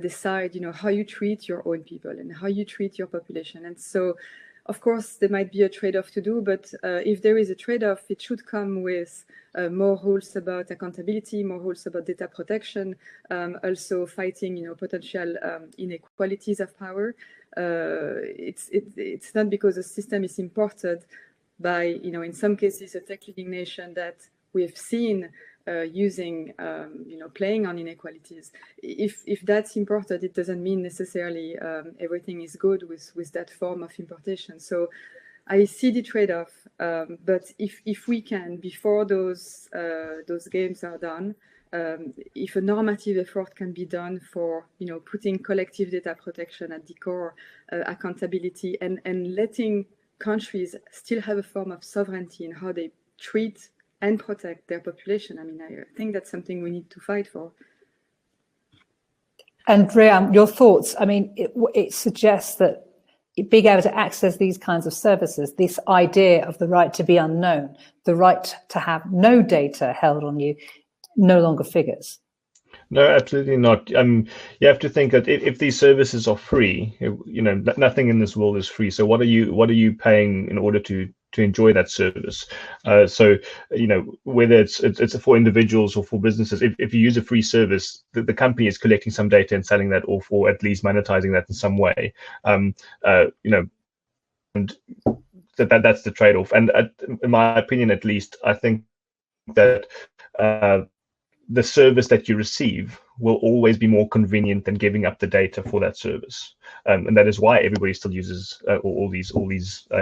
Speaker 3: decide, how you treat your own people and how you treat your population? And so, of course, there might be a trade-off to do, but if there is a trade-off, it should come with more rules about accountability, more rules about data protection, also fighting, potential inequalities of power. It's not because a system is imported by, in some cases, a tech-leading nation that we've seen using, playing on inequalities. If that's imported, it doesn't mean necessarily everything is good with that form of importation. So I see the trade-off, but if we can, before those games are done, if a normative effort can be done for, putting collective data protection at the core, accountability, and letting countries still have a form of sovereignty in how they treat and protect their population. I mean, I think that's something we need to fight for.
Speaker 1: And Ryan, your thoughts? I mean, it suggests that being able to access these kinds of services, this idea of the right to be unknown, the right to have no data held on you, no longer figures.
Speaker 2: No, absolutely not. You have to think that if these services are free, nothing in this world is free. So what are you paying in order to enjoy that service? So whether it's for individuals or for businesses, if you use a free service, the company is collecting some data and selling that, or at least monetizing that in some way. And that's the trade-off. And in my opinion, at least, I think that the service that you receive will always be more convenient than giving up the data for that service, and that is why everybody still uses all these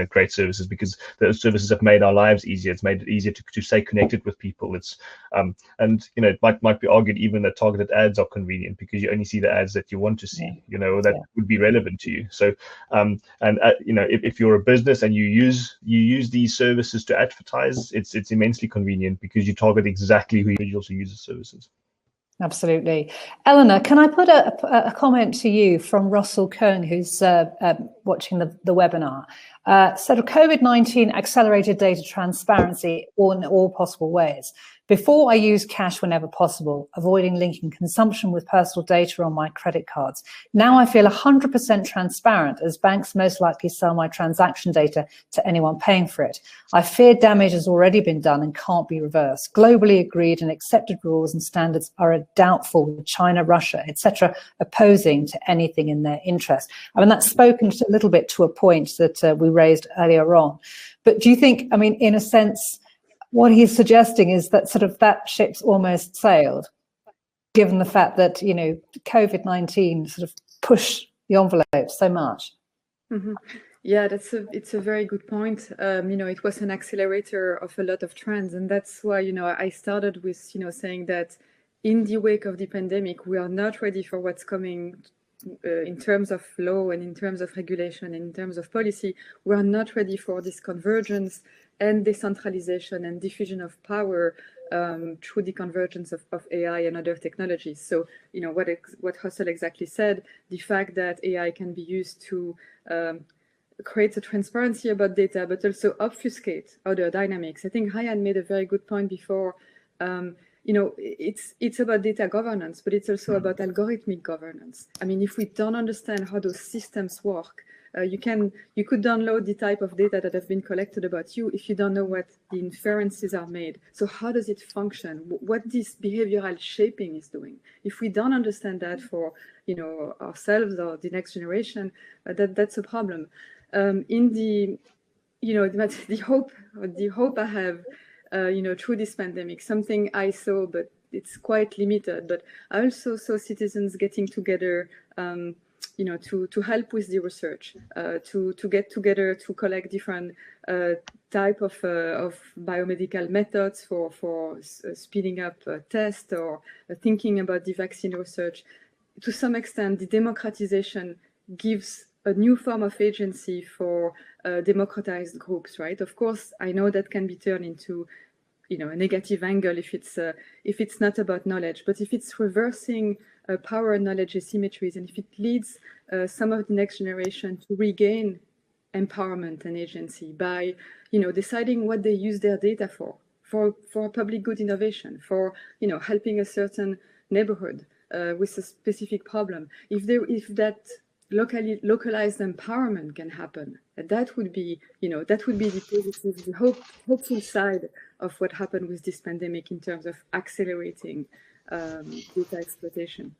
Speaker 2: great services, because those services have made our lives easier. It's made it easier to stay connected with people. It's and it might be argued even that targeted ads are convenient because you only see the ads that you want to see, that would be relevant to you. So if you're a business and you use these services to advertise, it's immensely convenient because you target exactly who individuals who use the services.
Speaker 1: Absolutely. Eleanor, can I put a comment to you from Russell Cohn, who's watching the webinar? Said COVID-19 accelerated data transparency in all possible ways. Before, I used cash whenever possible, avoiding linking consumption with personal data on my credit cards. Now I feel 100% transparent, as banks most likely sell my transaction data to anyone paying for it. I fear damage has already been done and can't be reversed. Globally agreed and accepted rules and standards are doubtful, with China, Russia, etc., opposing to anything in their interest. I mean, that's spoken a little bit to a point that we raised earlier on. But do you think, I mean, in a sense, what he's suggesting is that sort of that ship's almost sailed, given the fact that, COVID-19 sort of pushed the envelope so much?
Speaker 3: Mm-hmm. Yeah, it's a very good point. It was an accelerator of a lot of trends, and that's why, I started with, saying that in the wake of the pandemic, we are not ready for what's coming in terms of law and in terms of regulation and in terms of policy. We are not ready for this convergence and decentralization and diffusion of power through the convergence of AI and other technologies. So, you know, what Russell exactly said, the fact that AI can be used to create a transparency about data, but also obfuscate other dynamics. I think Ryan made a very good point before. You know, it's about data governance, but it's also about algorithmic governance. I mean, if we don't understand how those systems work, you could download the type of data that have been collected about you if you don't know what the inferences are made. So how does it function? What this behavioral shaping is doing? If we don't understand that for, you know, ourselves or the next generation, that's a problem. In the, you know, the hope I have, you know, through this pandemic, something I saw, but it's quite limited. But I also saw citizens getting together, you know, to help with the research, to get together to collect different type of biomedical methods for speeding up tests or thinking about the vaccine research. To some extent, the democratization gives a new form of agency for democratized groups, right? Of course, I know that can be turned into, you know, a negative angle if it's not about knowledge, but if it's reversing power and knowledge asymmetries, and if it leads some of the next generation to regain empowerment and agency by, you know, deciding what they use their data for public good innovation, for, you know, helping a certain neighborhood with a specific problem. If that localized empowerment can happen, that would be, you know, that would be the positive, the hopeful side of what happened with this pandemic in terms of accelerating data exploitation.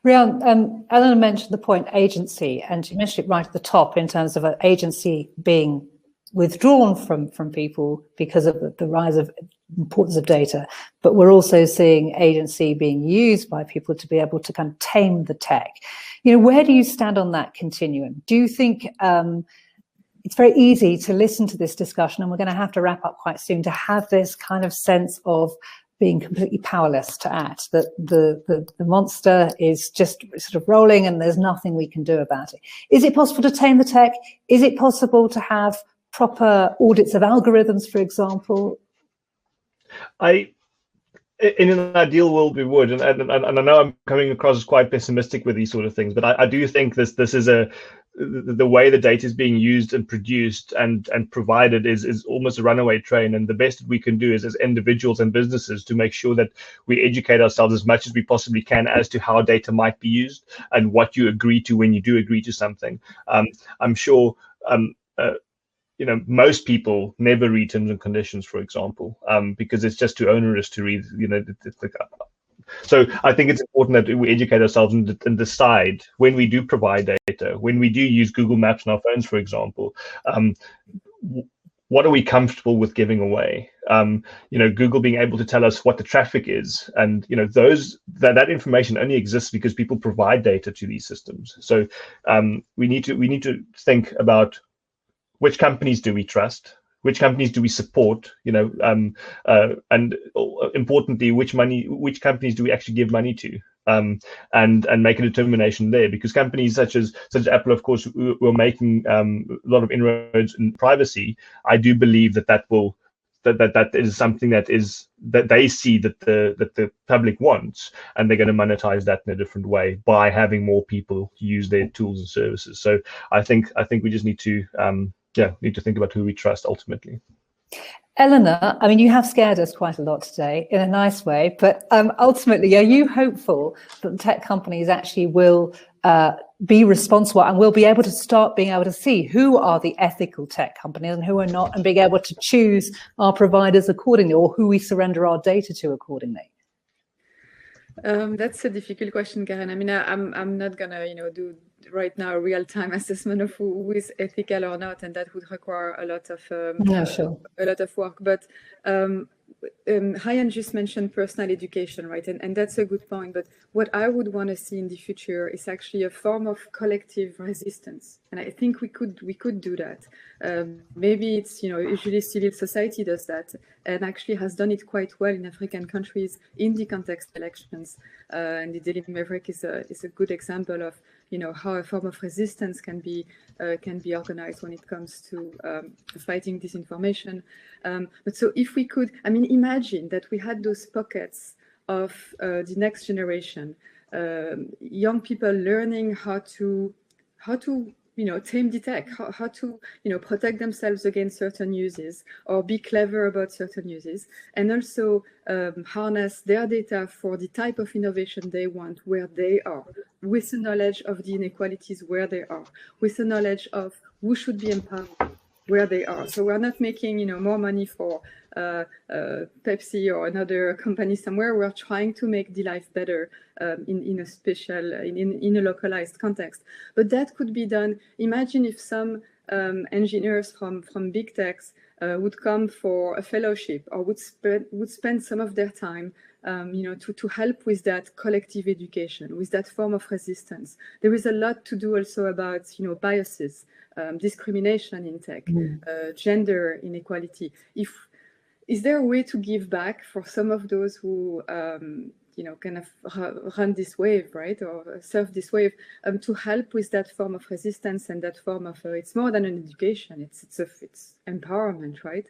Speaker 1: Rian, Eleanor mentioned the point agency, and you mentioned it right at the top in terms of an agency being withdrawn from people because of the rise of importance of data, but we're also seeing agency being used by people to be able to kind of tame the tech. You know, where do you stand on that continuum? Do you think it's very easy to listen to this discussion, and we're going to have to wrap up quite soon, to have this kind of sense of being completely powerless to act, that the monster is just sort of rolling and there's nothing we can do about it? Is it possible to tame the tech? Is it possible to have proper audits of algorithms, for example?
Speaker 2: In an ideal world, we would, and I know I'm coming across as quite pessimistic with these sort of things, but I do think this is the way the data is being used and produced and provided is almost a runaway train. And the best that we can do is, as individuals and businesses, to make sure that we educate ourselves as much as we possibly can as to how data might be used and what you agree to when you do agree to something. I'm sure you know, most people never read terms and conditions, for example, because it's just too onerous to read. You know, so I think it's important that we educate ourselves and decide when we do provide data, when we do use Google Maps on our phones, for example, what are we comfortable with giving away? You know, Google being able to tell us what the traffic is, and you know, that information only exists because people provide data to these systems. So we need to think about which companies do we trust, which companies do we support, you know, and importantly, which companies do we actually give money to, and make a determination there, because companies such as Apple, of course, were making a lot of inroads in privacy. I do believe that is something that they see that the public wants, and they're going to monetize that in a different way by having more people use their tools and services. So I think we just need to think about who we trust ultimately.
Speaker 1: Eleanor, I mean, you have scared us quite a lot today in a nice way, but ultimately, are you hopeful that the tech companies actually will be responsible and will be able to start being able to see who are the ethical tech companies and who are not, and being able to choose our providers accordingly, or who we surrender our data to accordingly?
Speaker 3: That's a difficult question, Karen. I mean, I'm not gonna, you know, do right now a real-time assessment of who is ethical or not, and that would require a lot of a lot of work. But Ryan just mentioned personal education, right? And that's a good point. But what I would want to see in the future is actually a form of collective resistance. And I think we could do that. Maybe it's, usually civil society does that and actually has done it quite well in African countries in the context of elections. And the Daily Maverick is a good example of, how a form of resistance can be organized when it comes to fighting disinformation. But so if we could, imagine that we had those pockets of the next generation, young people learning how to tame the tech, how to protect themselves against certain uses or be clever about certain uses, and also harness their data for the type of innovation they want where they are, with the knowledge of the inequalities where they are, with the knowledge of who should be empowered where they are. So we're not making more money for Pepsi or another company somewhere. We're trying to make the life better in a special, in a localized context. But that could be done. Imagine if some engineers from big techs would come for a fellowship or would spend some of their time to help with that collective education, with that form of resistance. There is a lot to do also about biases, discrimination in tech, gender inequality. Is there a way to give back for some of those who kind of run this wave, right, or surf this wave, to help with that form of resistance and that form of it's more than an education, it's empowerment, right?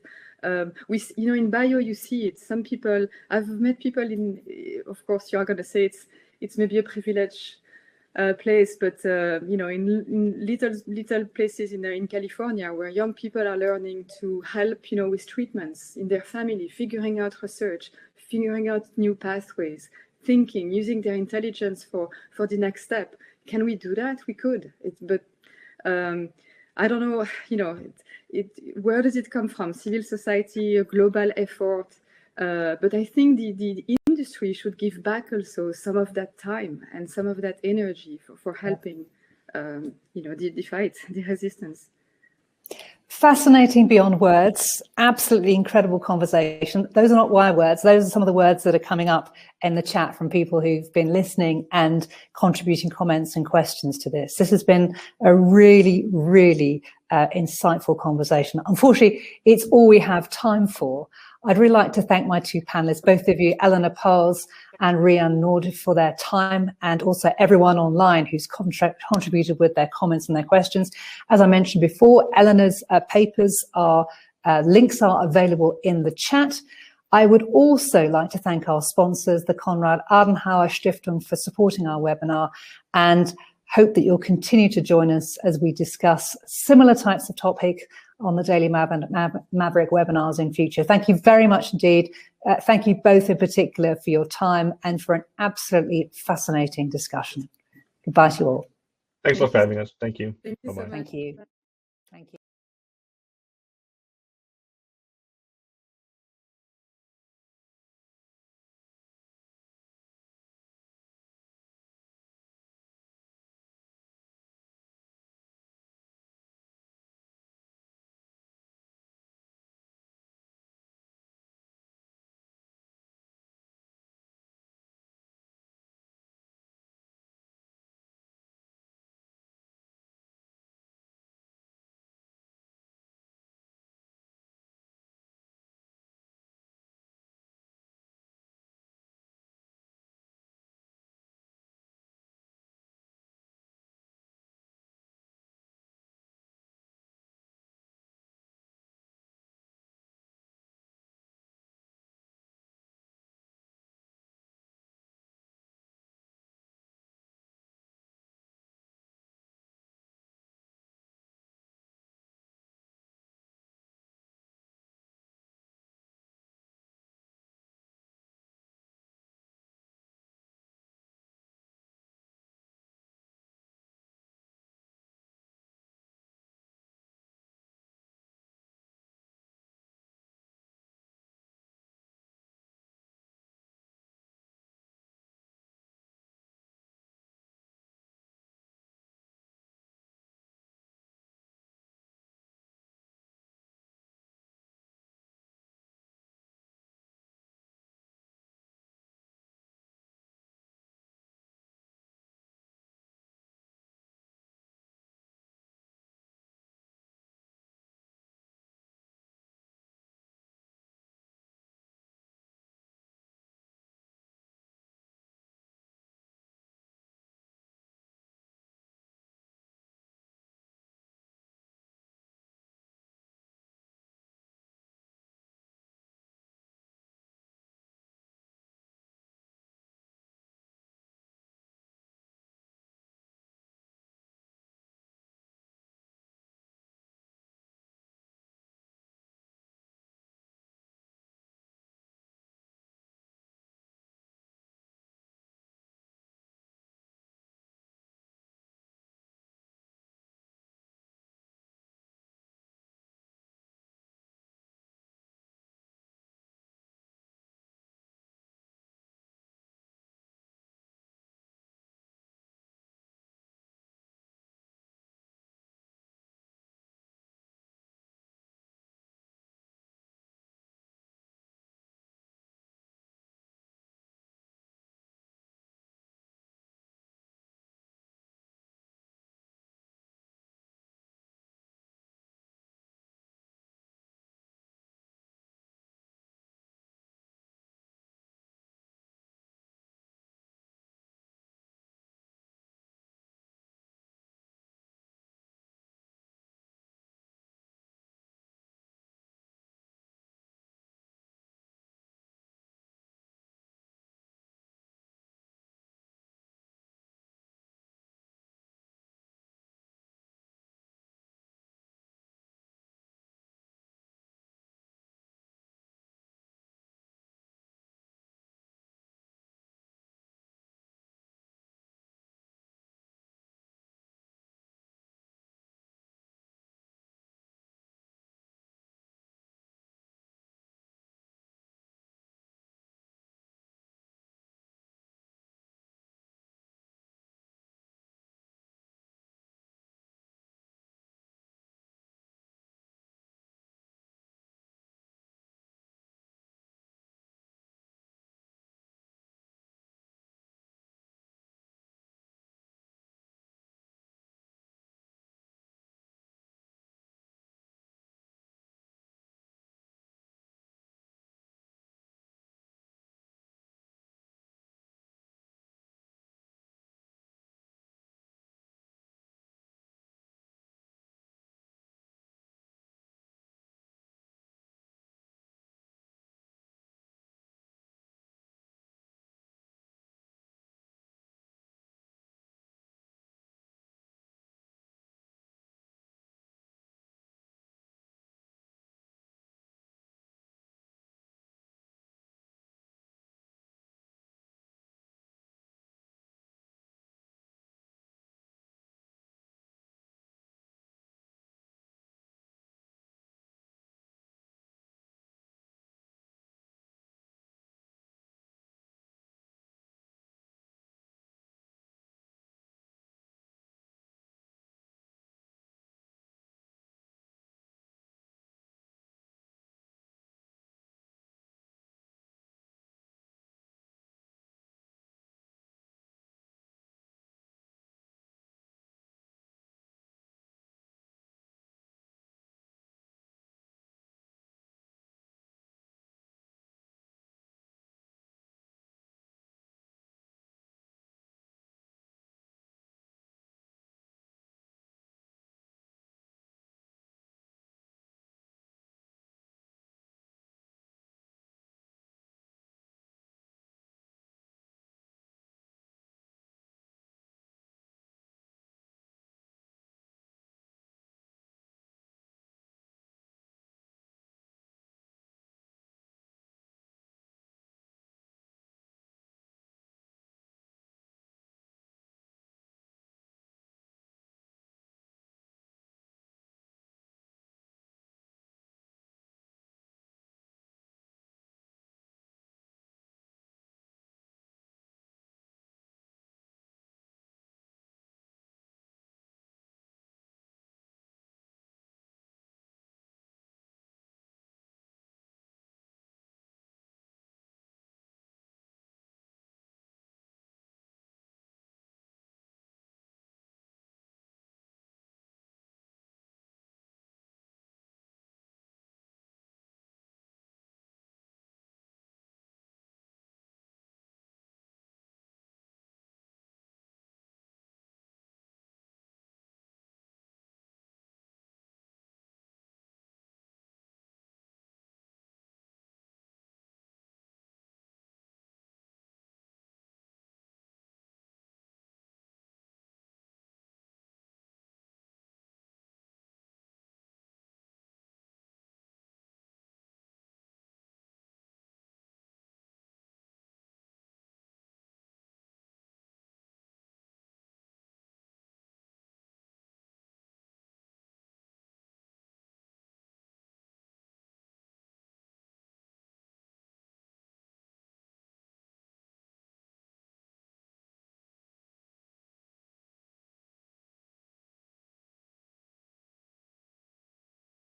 Speaker 3: In bio you see it. Some people, I've met people of course you are going to say it's maybe a privilege place, but in little places in California where young people are learning to help with treatments in their family, figuring out research, figuring out new pathways, thinking, using their intelligence for the next step. Can we do that? We could, but I don't know, where does it come from? Civil society, a global effort, but I think the industry should give back also some of that time and some of that energy for helping, the fight, the resistance.
Speaker 1: Fascinating beyond words, absolutely incredible conversation. Those are not my words. Those are some of the words that are coming up in the chat from people who've been listening and contributing comments and questions to this. This has been a really, really insightful conversation. Unfortunately, it's all we have time for. I'd really like to thank my two panelists, both of you, Eleanor Pals and Ryan Nord, for their time, and also everyone online who's contributed with their comments and their questions. As I mentioned before, Eleanor's papers links are available in the chat. I would also like to thank our sponsors, the Konrad Adenauer Stiftung, for supporting our webinar, and hope that you'll continue to join us as we discuss similar types of topics on the Daily Maverick webinars in future. Thank you very much indeed. Thank you both in particular for your time and for an absolutely fascinating discussion. Goodbye to you all.
Speaker 2: Thanks for having us. Thank you.
Speaker 3: Thank you so much.
Speaker 1: Thank you.